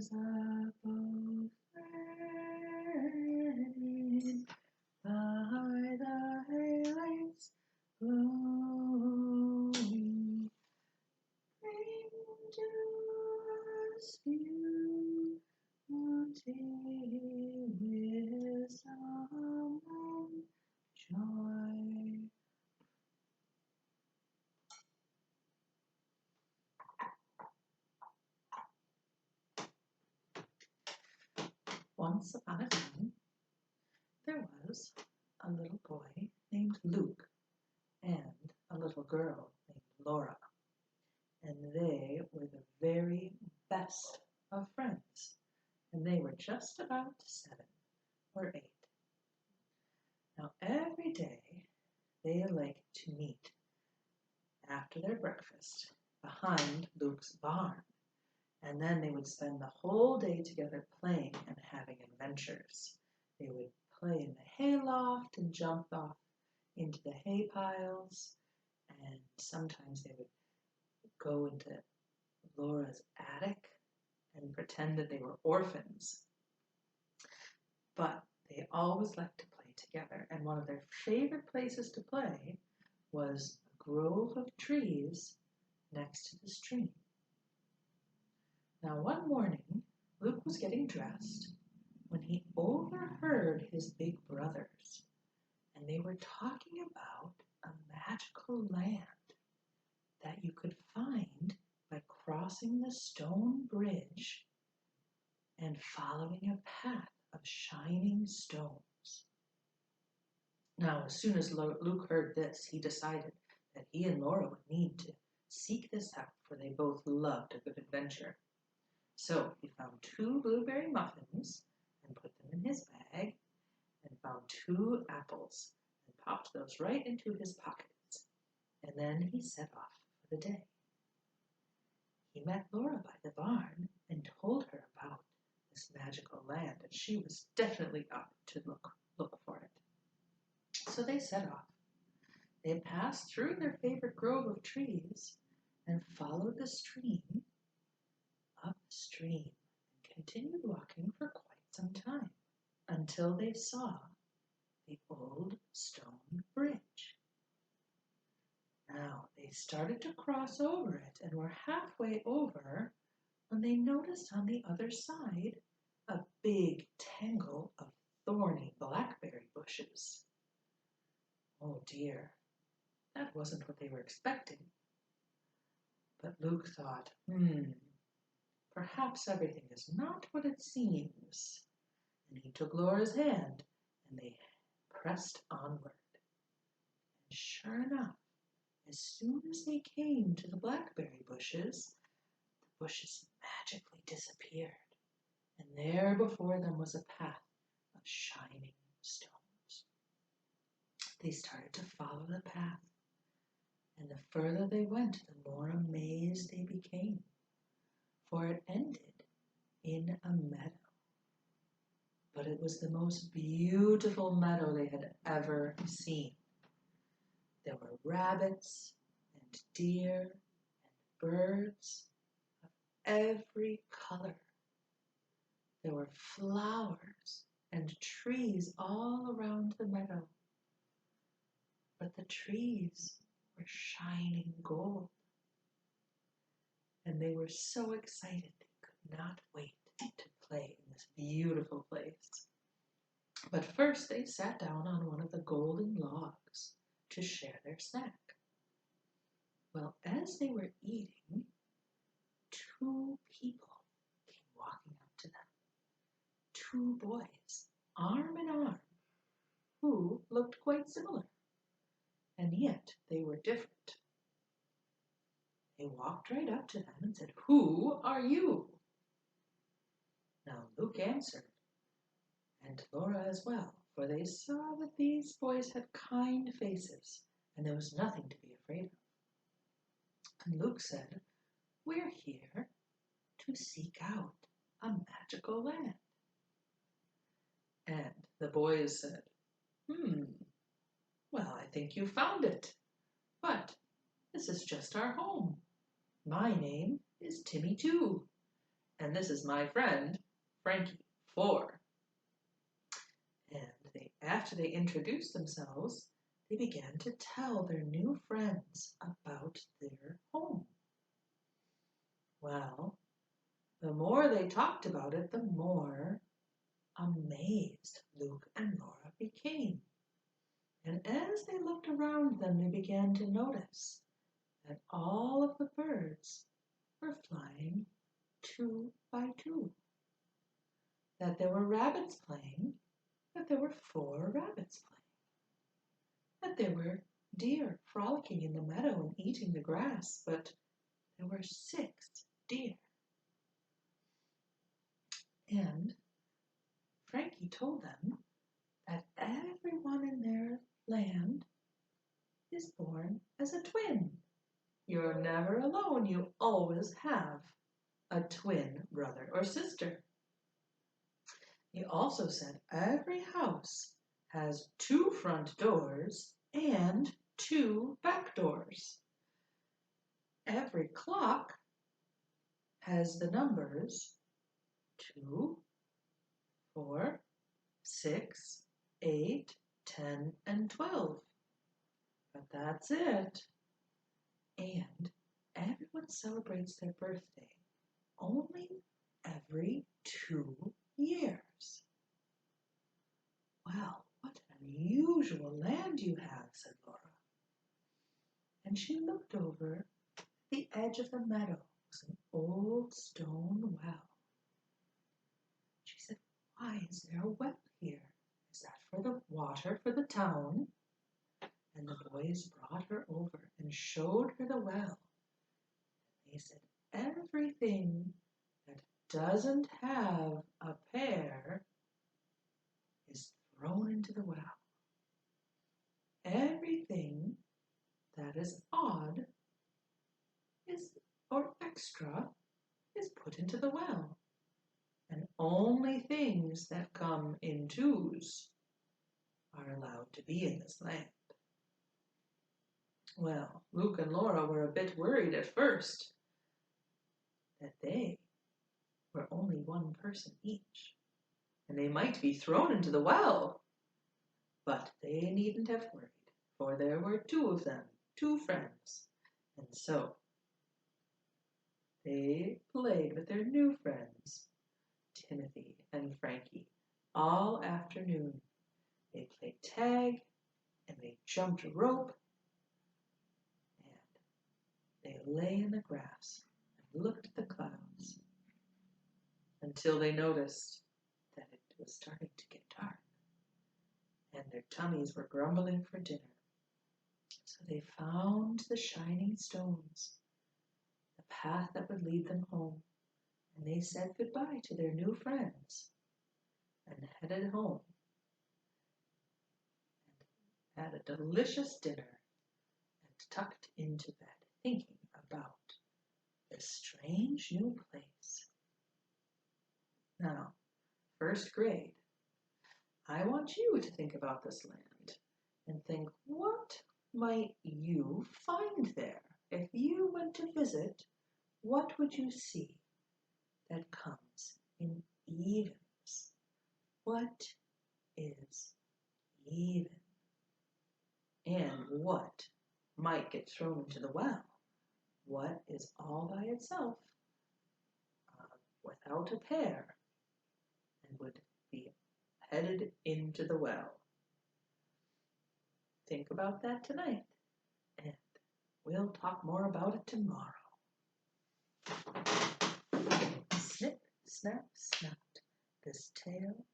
stars are both red by the highlights glowing. Bring to us beauty, wisdom, and joy. Once upon a time, there was a little boy named Luke and a little girl named Laura, and they were the very best of friends, and they were just about 7 or 8. Now, every day they liked to meet after their breakfast behind Luke's barn, and then they would spend the whole day together playing and having adventures. They would play in the hayloft and jump off into the hay piles, and sometimes they would go into Laura's attic and pretend that they were orphans. But they always liked to play together, and one of their favorite places to play was a grove of trees next to the stream. Now, one morning, Luke was getting dressed when he overheard his big brothers, and they were talking about a magical land that you could find by crossing the stone bridge and following a path of shining stones. Now, as soon as Luke heard this, he decided that he and Laura would need to seek this out, for they both loved a good adventure. So he found 2 blueberry muffins and put them in his bag, and found 2 apples and popped those right into his pockets. And then he set off for the day. He met Laura by the barn and told her about this magical land, and she was definitely up to look for it. So they set off. They passed through their favorite grove of trees and followed the stream upstream and continued walking for quite some time until they saw the old stone bridge. Now they started to cross over it and were halfway over when they noticed on the other side a big tangle of thorny blackberry bushes. Oh dear, that wasn't what they were expecting. But Luke thought, perhaps everything is not what it seems. And he took Laura's hand, and they pressed onward. And sure enough, as soon as they came to the blackberry bushes, the bushes magically disappeared. And there before them was a path of shining stones. They started to follow the path, and the further they went, the more amazed they became, for it ended in a meadow. But it was the most beautiful meadow they had ever seen. There were rabbits and deer and birds of every color. There were flowers and trees all around the meadow. But the trees were shining gold. And they were so excited they could not wait to play in this beautiful place. But first they sat down on one of the golden logs to share their snack. Well, as they were eating, 2 people came walking up to them. 2 boys, arm in arm, who looked quite similar. And yet they were different. They walked right up to them and said, "Who are you?" Now Luke answered, and Laura as well, for they saw that these boys had kind faces, and there was nothing to be afraid of. And Luke said, "We're here to seek out a magical land." And the boys said, well, I think you found it, but this is just our home. My name is Timmy too, And this is my friend, Frankie, 4. And after they introduced themselves, they began to tell their new friends about their home. Well, the more they talked about it, the more amazed Luke and Laura became. And as they looked around them, they began to notice that all of the birds were flying 2 by 2. That there were rabbits playing, that there were 4 rabbits playing. That there were deer frolicking in the meadow and eating the grass, but there were 6 deer. And Frankie told them that everyone in their land is born as a twin. You're never alone. You always have a twin brother or sister. He also said every house has 2 front doors and 2 back doors. Every clock has the numbers 2, 4, 6, 8, 10, and 12. But that's it. And everyone celebrates their birthday only every 2 years. Well, what an unusual land you have, said Laura. And she looked over at the edge of the meadow. Was an old stone well. She said, why is there a well here? Is that for the water for the town? And the boys brought her over and showed her the well. They said, everything that doesn't have a pair is thrown into the well. Everything that is odd or extra is put into the well. And only things that come in 2s are allowed to be in this land. Well, Luke and Laura were a bit worried at first that they were only 1 person each, and they might be thrown into the well. But they needn't have worried, for there were 2 of them, 2 friends, and so they played with their new friends, Timothy and Frankie, all afternoon. They played tag, and they jumped rope, and they lay in the grass and looked at the clouds until they noticed that it was starting to get dark, and their tummies were grumbling for dinner. So they found the shining stones, the path that would lead them home, and they said goodbye to their new friends and headed home and had a delicious dinner and tucked into bed, thinking about this strange new place. Now, 1st grade, I want you to think about this land and think, what might you find there? If you went to visit, what would you see that comes in evens? What is even? And what might get thrown into the well? What is all by itself, without a pair, and would be headed into the well? Think about that tonight, and we'll talk more about it tomorrow. Snip, snap, snapped this tail